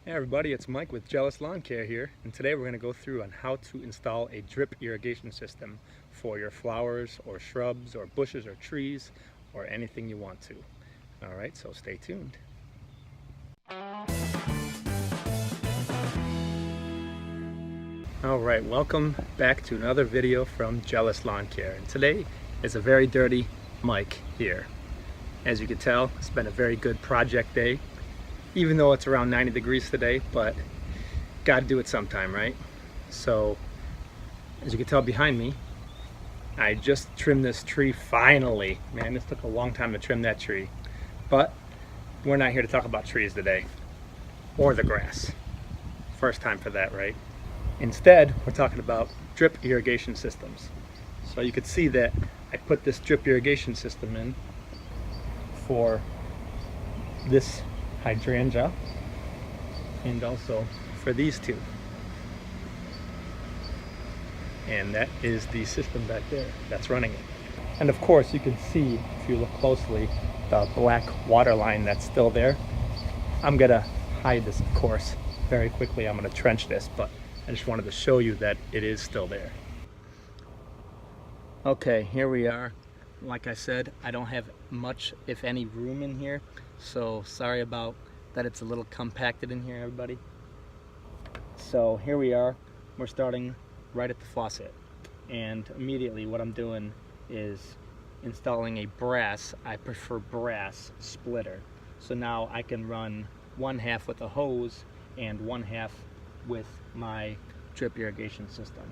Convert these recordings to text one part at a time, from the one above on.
Hey everybody, it's Mike with Jealous Lawn Care here, and today we're going to go through on how to install a drip irrigation system for your flowers or shrubs or bushes or trees or anything you want to. Alright, so stay tuned. Alright, welcome back to another video from Jealous Lawn Care, and today is a very dirty Mike here. As you can tell, it's been a very good project day. Even though it's around 90 degrees today, but gotta do it sometime, right? So, as you can tell behind me, I just trimmed this tree finally. Man, this took a long time to trim that tree. But we're not here to talk about trees today, or the grass. First time for that, right? Instead, we're talking about drip irrigation systems. So you could see that I put this drip irrigation system in for this hydrangea and also for these two, and that is the system back there that's running it. And of course you can see, if you look closely, the black water line that's still there. I'm gonna hide this, of course, very quickly. I'm gonna trench this, but I just wanted to show you that it is still there. Okay, here we are. Like I said, I don't have much, if any, room in here, so sorry about that. It's a little compacted in here, everybody. So here we are. We're starting right at the faucet, and immediately what I'm doing is installing a brass, I prefer brass, splitter. So now I can run one half with a hose and one half with my drip irrigation system.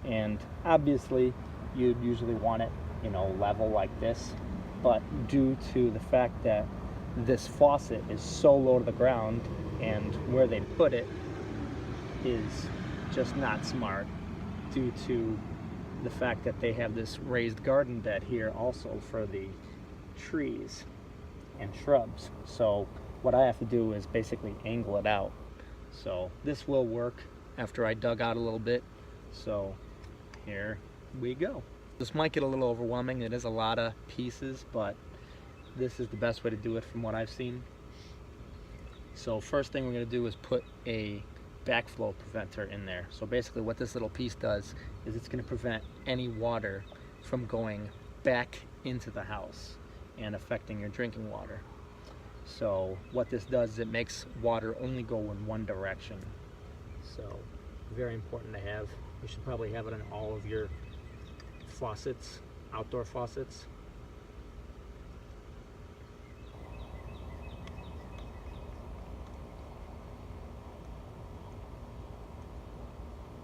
And obviously you'd usually want it, level like this, but due to the fact that this faucet is so low to the ground and where they put it is just not smart, due to the fact that they have this raised garden bed here also for the trees and shrubs. So what I have to do is basically angle it out. So this will work after I dug out a little bit. So here we go. This might get a little overwhelming. It is a lot of pieces, but this is the best way to do it from what I've seen. So first thing we're going to do is put a backflow preventer in there. So basically what this little piece does is it's going to prevent any water from going back into the house and affecting your drinking water. So what this does is it makes water only go in one direction. So very important to have. You should probably have it in all of your faucets, outdoor faucets.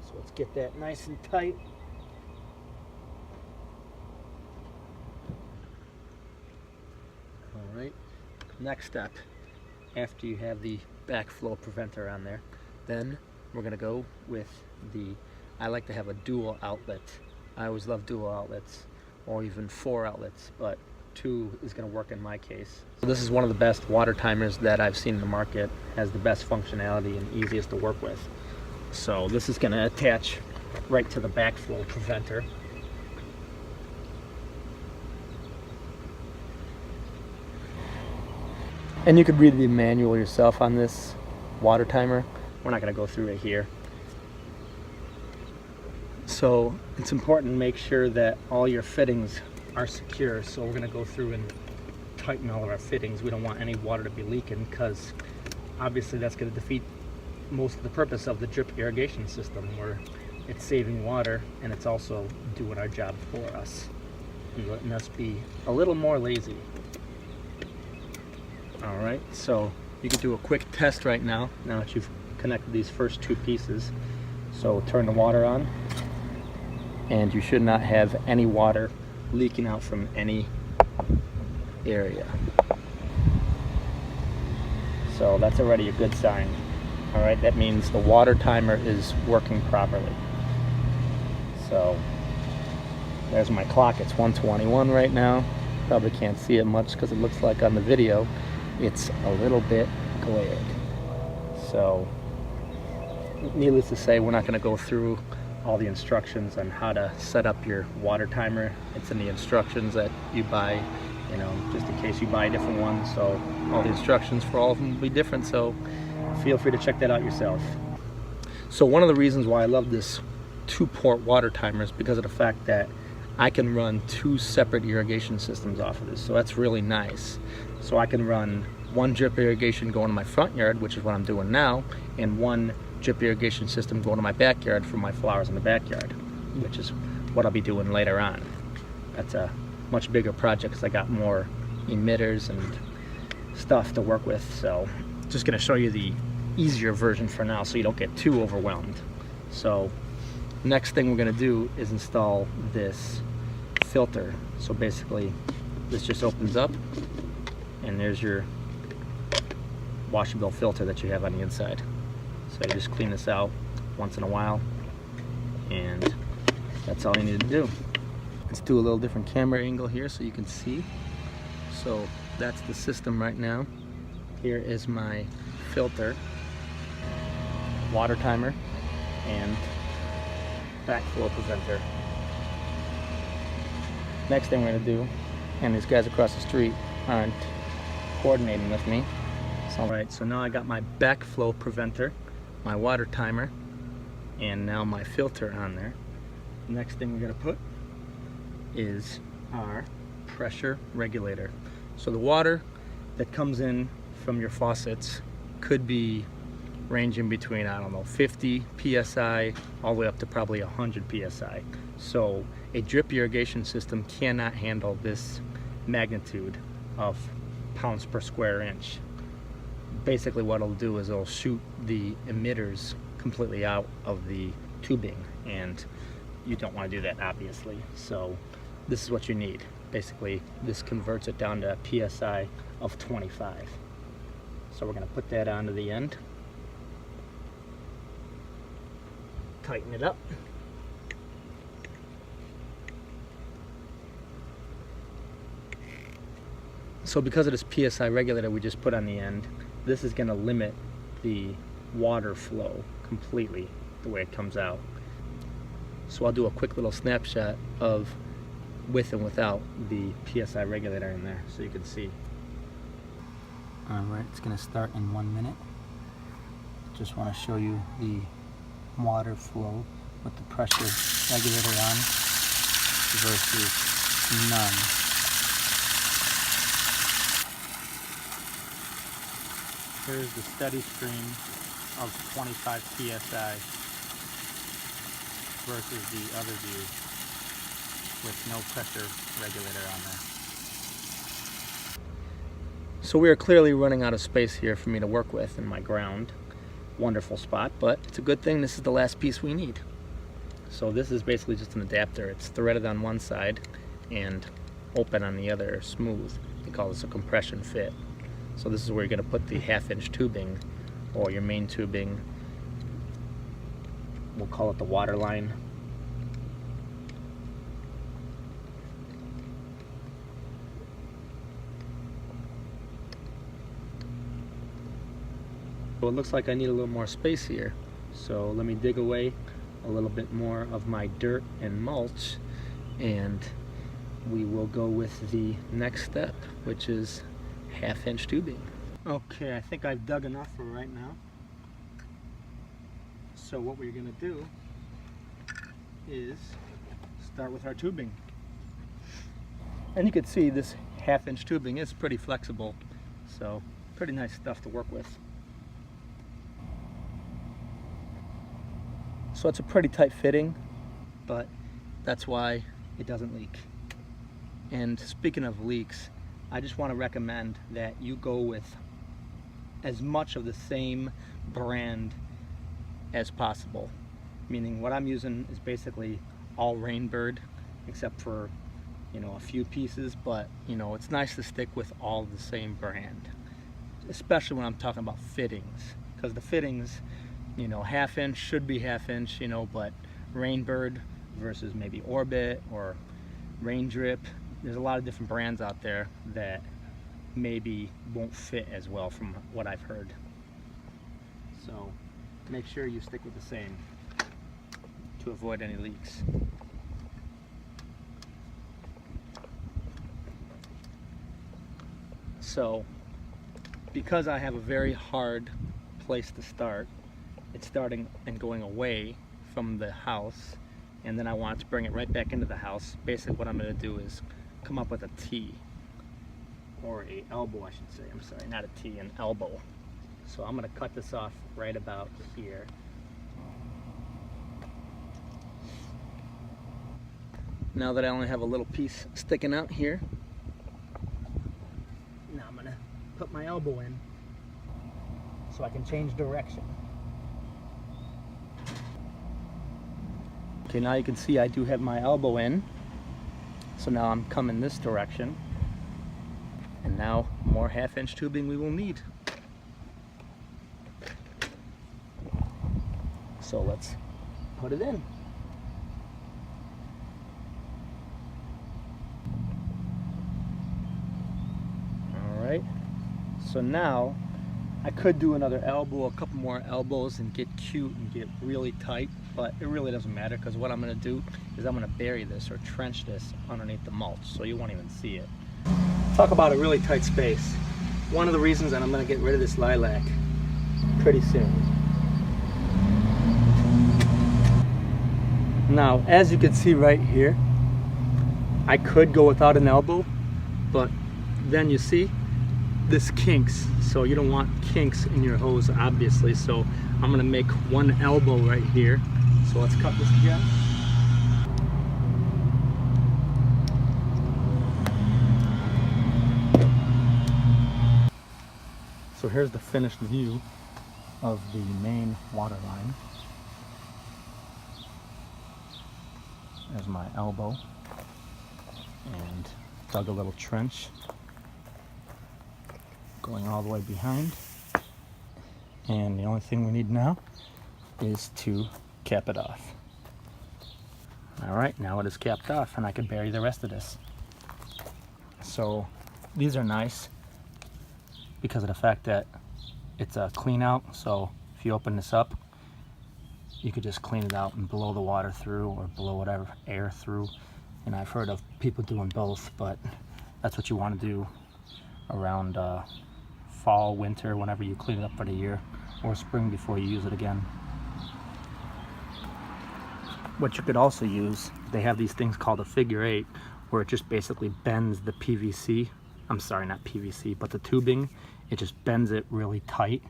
So let's get that nice and tight. All right, next step, after you have the backflow preventer on there, then we're gonna go with I like to have a dual outlet. I always love dual outlets, or even 4 outlets, but 2 is going to work in my case. So this is one of the best water timers that I've seen in the market. Has the best functionality and easiest to work with. So this is going to attach right to the backflow preventer. And you could read the manual yourself on this water timer. We're not going to go through it here. So it's important to make sure that all your fittings are secure. So we're going to go through and tighten all of our fittings. We don't want any water to be leaking, because obviously that's going to defeat most of the purpose of the drip irrigation system, where it's saving water and it's also doing our job for us and letting us be a little more lazy. Alright, so you can do a quick test right now that you've connected these first 2 pieces. So turn the water on, and you should not have any water leaking out from any area. So that's already a good sign. Alright, that means the water timer is working properly. So there's my clock. It's 1:21 right now. Probably can't see it much because it looks like on the video it's a little bit glared. So needless to say, we're not going to go through all the instructions on how to set up your water timer. It's in the instructions that you buy, just in case you buy different ones. So all the instructions for all of them will be different. So feel free to check that out yourself. So one of the reasons why I love this 2-port water timer is because of the fact that I can run 2 separate irrigation systems off of this. So that's really nice. So I can run 1 drip irrigation going to my front yard, which is what I'm doing now, and 1 drip irrigation system going to my backyard for my flowers in the backyard, which is what I'll be doing later on. That's a much bigger project because I got more emitters and stuff to work with. So just going to show you the easier version for now so you don't get too overwhelmed. So next thing we're going to do is install this filter. So basically this just opens up and there's your washable filter that you have on the inside. So you just clean this out once in a while and that's all you need to do. Let's do a little different camera angle here so you can see. So that's the system right now. Here is my filter, water timer, and backflow preventer. Next thing we're going to do, and these guys across the street aren't coordinating with me. Alright, so now I got my backflow preventer, my water timer, and now my filter on there. Next thing we're going to put is our pressure regulator. So the water that comes in from your faucets could be ranging between, I don't know, 50 psi all the way up to probably 100 psi. So a drip irrigation system cannot handle this magnitude of pounds per square inch. Basically what it'll do is it'll shoot the emitters completely out of the tubing, and you don't want to do that, obviously. So this is what you need. Basically this converts it down to a psi of 25. So we're going to put that onto the end, tighten it up, so because of this PSI regulator we just put on the end, this is going to limit the water flow completely the way it comes out. So I'll do a quick little snapshot of with and without the PSI regulator in there so you can see. Alright, it's going to start in 1 minute. Just want to show you the water flow with the pressure regulator on versus none. Here's the steady stream of 25 psi versus the other view with no pressure regulator on there. So we are clearly running out of space here for me to work with in my ground. Wonderful spot, but it's a good thing this is the last piece we need. So this is basically just an adapter. It's threaded on one side and open on the other, smooth. They call this a compression fit. So this is where you're going to put the 1/2-inch tubing or your main tubing. We'll call it the water line. So it looks like I need a little more space here. So let me dig away a little bit more of my dirt and mulch, and we will go with the next step, which is 1/2-inch tubing. Okay, I think I've dug enough for right now. So what we're going to do is start with our tubing. And you can see this 1/2-inch tubing is pretty flexible, so pretty nice stuff to work with. So it's a pretty tight fitting, but that's why it doesn't leak. And speaking of leaks, I just want to recommend that you go with as much of the same brand as possible. Meaning what I'm using is basically all Rainbird, except for, you know, a few pieces, but you know, it's nice to stick with all the same brand, especially when I'm talking about fittings, because the fittings, you know, 1/2-inch should be 1/2-inch, you know, but Rainbird versus maybe Orbit or Rain Drip, there's a lot of different brands out there that maybe won't fit as well from what I've heard. So make sure you stick with the same to avoid any leaks. So because I have a very hard place to start. It's starting and going away from the house, and then I want to bring it right back into the house. Basically what I'm going to do is come up with a T, or a elbow I should say. I'm sorry, not a T, an elbow. So I'm going to cut this off right about here. Now that I only have a little piece sticking out here, now I'm going to put my elbow in so I can change direction. Okay, now you can see I do have my elbow in. So now I'm coming this direction. And now more 1/2-inch tubing we will need. So let's put it in. Alright, so now I could do another elbow, a couple more elbows, and get cute and get really tight, but it really doesn't matter, because what I'm going to do is I'm going to bury this or trench this underneath the mulch so you won't even see it. Talk about a really tight space. One of the reasons that I'm going to get rid of this lilac pretty soon. Now, as you can see right here, I could go without an elbow, but then you see this kinks, so you don't want kinks in your hose, obviously. So I'm going to make one elbow right here. So let's cut this again. So here's the finished view of the main water line. There's my elbow, and dug a little trench going all the way behind. And the only thing we need now is to cap it off. Alright, now it is capped off and I can bury the rest of this. So these are nice because of the fact that it's a clean out. So if you open this up, you could just clean it out and blow the water through, or blow whatever air through. And I've heard of people doing both, but that's what you want to do around fall, winter, whenever you clean it up for the year, or spring before you use it again. What you could also use, they have these things called a figure 8, where it just basically bends the PVC. I'm sorry, not PVC, but the tubing. It just bends it really tight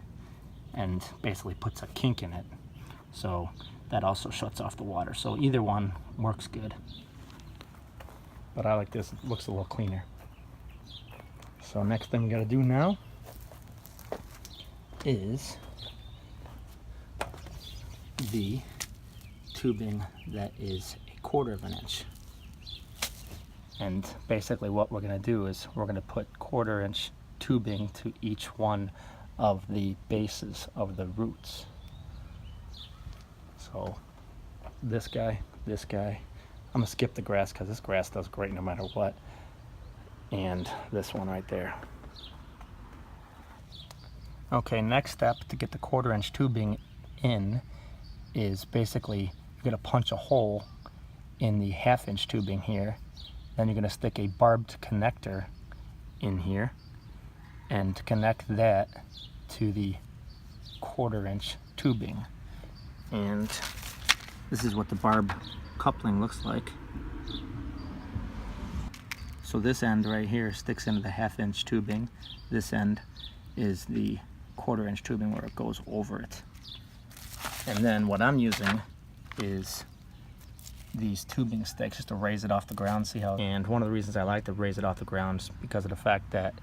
and basically puts a kink in it. So that also shuts off the water. So either one works good. But I like this, it looks a little cleaner. So next thing we gotta do now is the tubing that is 1/4 of an inch. And basically what we're gonna do is we're gonna put 1/4 inch tubing to each one of the bases of the roots. So this guy, I'm gonna skip the grass because this grass does great no matter what, and this one right there. Okay, next step to get the 1/4 inch tubing in is basically you're gonna punch a hole in the 1/2 inch tubing here. Then you're gonna stick a barbed connector in here and connect that to the 1/4 inch tubing. And this is what the barb coupling looks like. So this end right here sticks into the 1/2 inch tubing. This end is the 1/4 inch tubing where it goes over it. And then what I'm using is these tubing sticks just to raise it off the ground. See how? And one of the reasons I like to raise it off the ground is because of the fact that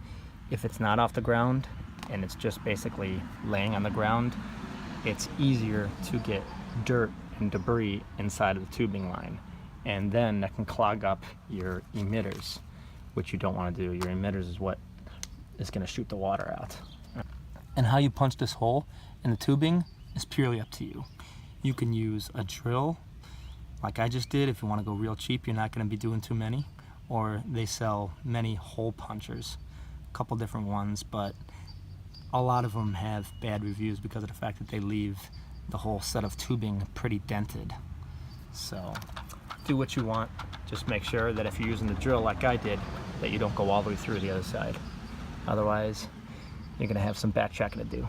if it's not off the ground and it's just basically laying on the ground, it's easier to get dirt and debris inside of the tubing line, and then that can clog up your emitters, which you don't want to do. Your emitters is what is going to shoot the water out. And how you punch this hole in the tubing is purely up to you. You can use a drill like I just did. If you want to go real cheap, you're not going to be doing too many, or they sell many hole punchers, a couple different ones, but a lot of them have bad reviews because of the fact that they leave the whole set of tubing pretty dented. So do what you want, just make sure that if you're using the drill like I did, that you don't go all the way through the other side. Otherwise, you're gonna have some backtracking to do.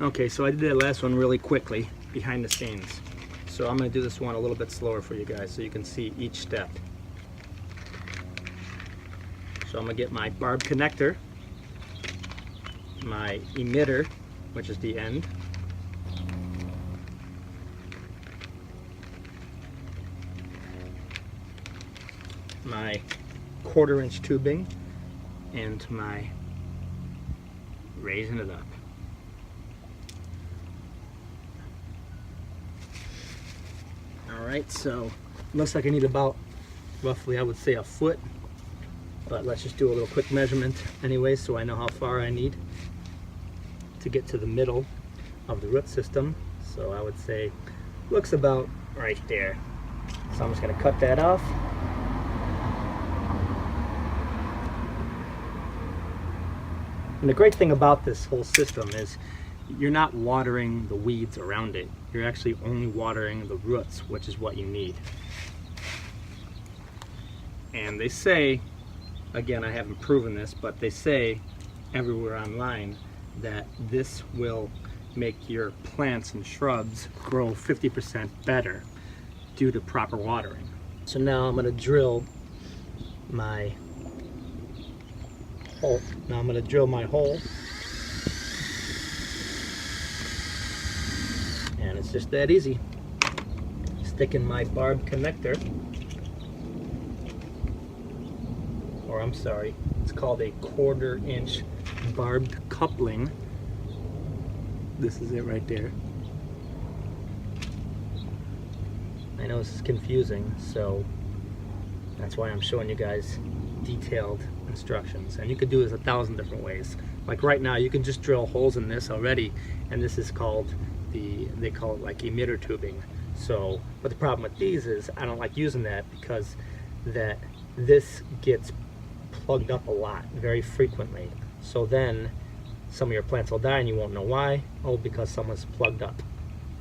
Okay, so I did that last one really quickly behind the scenes. So I'm going to do this one a little bit slower for you guys so you can see each step. So I'm going to get my barb connector, my emitter, which is the end, my 1/4 inch tubing, and my raising it up. Alright, so looks like I need about roughly, I would say, a foot, but let's just do a little quick measurement anyway so I know how far I need to get to the middle of the root system. So I would say looks about right there. So I'm just going to cut that off. And the great thing about this whole system is you're not watering the weeds around it. You're actually only watering the roots, which is what you need. And they say, again, I haven't proven this, but they say everywhere online that this will make your plants and shrubs grow 50% better due to proper watering. So now I'm going to drill my hole. Now I'm going to drill my hole. And it's just that easy. Stick in my barb connector. Or I'm sorry, it's called a 1/4 inch barbed coupling. This is it right there. I know this is confusing, so that's why I'm showing you guys detailed instructions. And you could do this 1,000 different ways. Like right now, you can just drill holes in this already, and this is called they call it like emitter tubing. So, but the problem with these is I don't like using that because this gets plugged up a lot, very frequently. So then some of your plants will die and you won't know why. Oh, because someone's plugged up.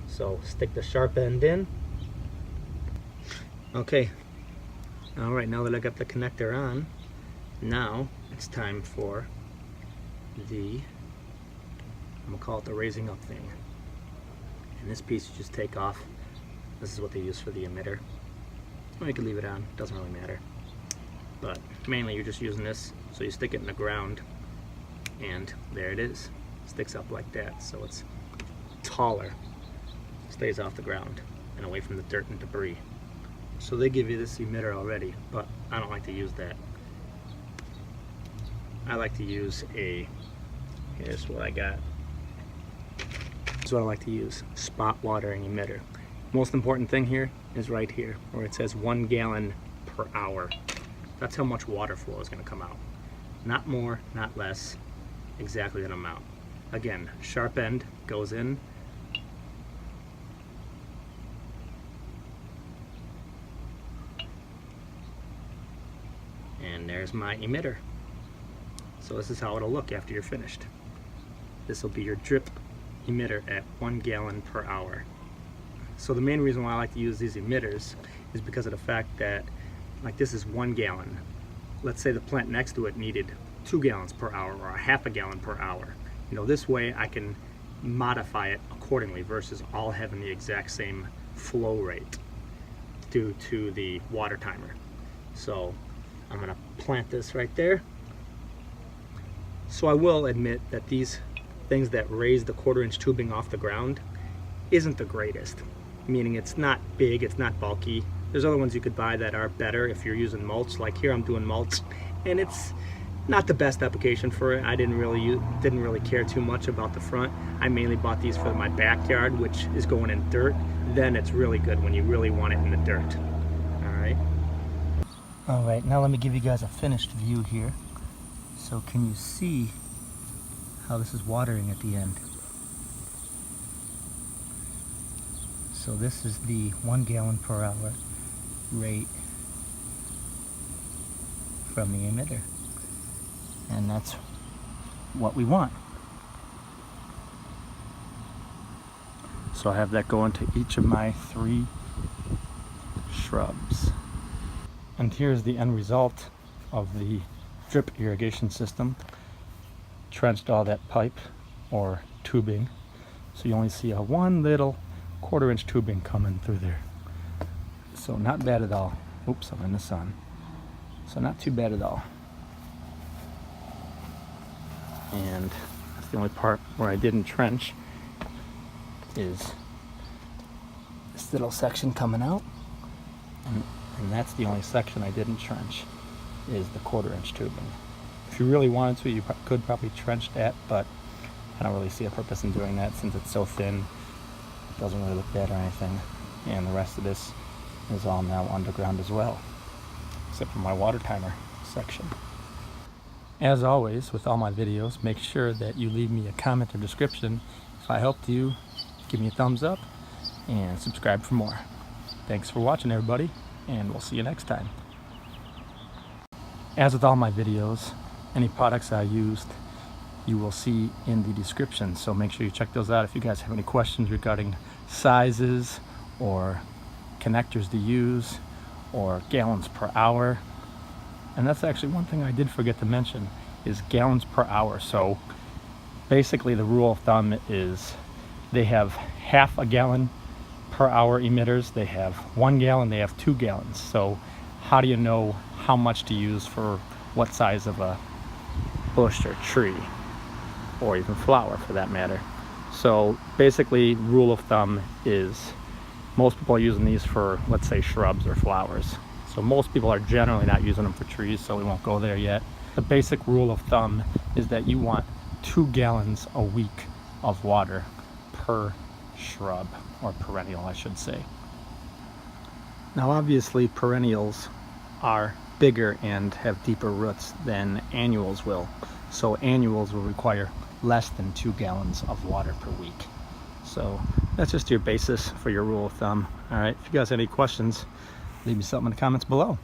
So stick the sharp end in. Okay. All right, now that I got the connector on, now it's time for I'm gonna call it the raising up thing. And this piece you just take off. This is what they use for the emitter. Or you can leave it on, doesn't really matter. But mainly you're just using this, so you stick it in the ground, and there it is. Sticks up like that, so it's taller. Stays off the ground and away from the dirt and debris. So they give you this emitter already, but I don't like to use that. I like to use here's what I got. This is what I like to use, spot watering emitter. Most important thing here is right here, where it says 1 gallon per hour. That's how much water flow is going to come out. Not more, not less, exactly that amount. Again, sharp end goes in. And there's my emitter. So this is how it'll look after you're finished. This will be your drip emitter at 1 gallon per hour. So the main reason why I like to use these emitters is because of the fact that, like, this is 1 gallon. Let's say the plant next to it needed 2 gallons per hour or a 1/2 gallon per hour. You know, this way I can modify it accordingly versus all having the exact same flow rate due to the water timer. So I'm gonna plant this right there. So I will admit that these things that raise the 1/4 inch tubing off the ground isn't the greatest. Meaning it's not big, it's not bulky. There's other ones you could buy that are better if you're using mulch. Like here I'm doing mulch, and it's not the best application for it. I didn't really care too much about the front. I mainly bought these for my backyard, which is going in dirt. Then it's really good when you really want it in the dirt. All right, now let me give you guys a finished view here. So can you see how this is watering at the end? So this is the 1 gallon per hour rate from the emitter. And that's what we want. So I have that going to each of my 3 shrubs. And here's the end result of the drip irrigation system. Trenched all that pipe or tubing So you only see a one little 1/4 inch tubing coming through there. So not bad at all. Oops, I'm in the sun. So not too bad at all. And that's the only part where I didn't trench, is this little section coming out. And that's the only section I didn't trench, is the 1/4 inch tubing. If you really wanted to, you could probably trench that, but I don't really see a purpose in doing that since it's so thin. It doesn't really look bad or anything. And the rest of this is all now underground as well, except for my water timer section. As always, with all my videos, make sure that you leave me a comment or description. If I helped you, give me a thumbs up and subscribe for more. Thanks for watching, everybody, and we'll see you next time. As with all my videos, any products I used, you will see in the description, so make sure you check those out if you guys have any questions regarding sizes or connectors to use or gallons per hour. And that's actually one thing I did forget to mention, is gallons per hour. So basically the rule of thumb is they have 1/2 gallon per hour emitters, they have 1 gallon, they have 2 gallons. So how do you know how much to use for what size of a bush or tree, or even flower for that matter? So basically rule of thumb is most people are using these for, let's say, shrubs or flowers. So most people are generally not using them for trees, so we won't go there yet. The basic rule of thumb is that you want 2 gallons a week of water per shrub, or perennial I should say. Now obviously perennials are bigger and have deeper roots than annuals will. So annuals will require less than 2 gallons of water per week. So that's just your basis for your rule of thumb. All right, if you guys have any questions, leave me something in the comments below.